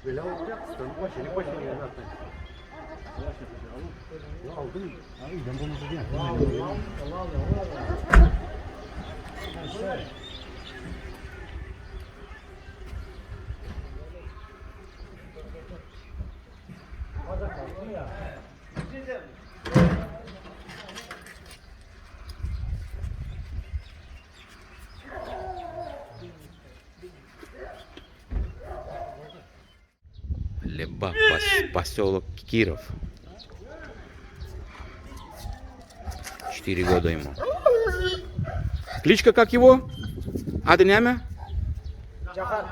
Böyle olacaksın. Başını zaten. Ya aldım. Abi ben bunu diyeyim. Леба, поселок Киров. 4 года ему. Кличка как его? Адренями? Джахар.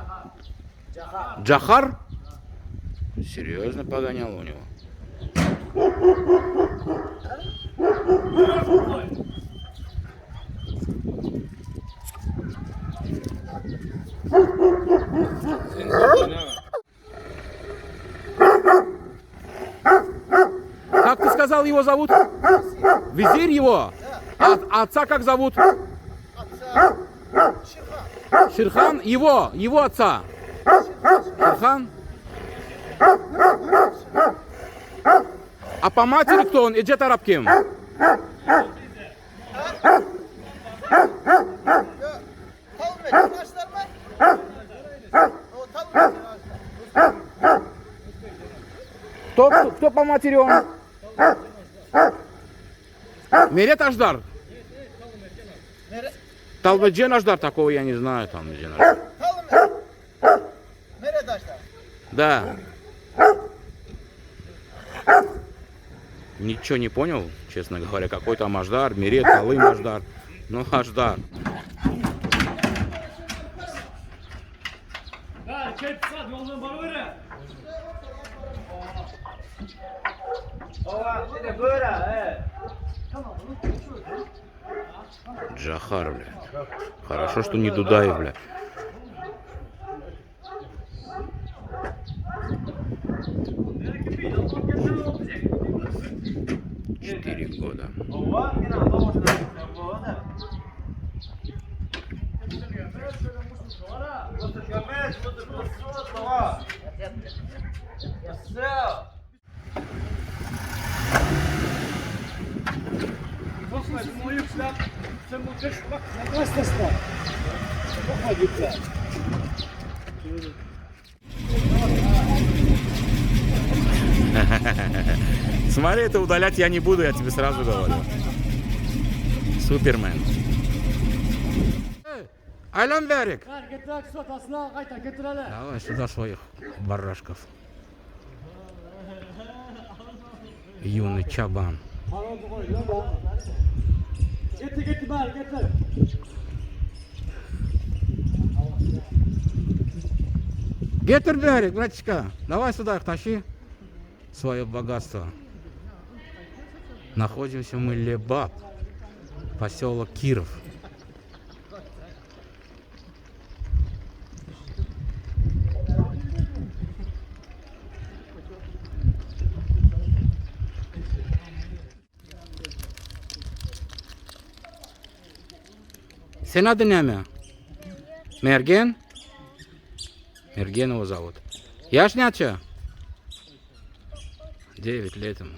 Джахар. Джахар? Серьезно погонял у него. Как ты сказал, его зовут? Визирь его? А отца как зовут? Отца. Ширхан. Ширхан? Его отца. Ширхан? А по матери кто он? Эджет Арабким? Talmet arkadaşlar mı? O Talmet arkadaşlar. Кто по матери он? Мерет Аждар? Талбеджен Аждар, такого я не знаю. Там, Talmet. Neredaşlar? да. Ничего не понял, честно говоря. Какой там Аждар, Мерет, Алым Аждар. Ну, Аждар. Джахар, бля. Хорошо, что не Дудаев, бля. Четыре года. Смотри, это удалять я не буду, я тебе сразу говорю. Супермен. Айлан Берик. Давай сюда своих барашков. Юный чабан. Гетер Берик, братишка, давай сюда их тащи. Свое богатство. Находимся мы Лебаб, поселок Киров. Sen adı ne mi? Mergen? Мерген его зовут. Яшняча? 9 лет ему.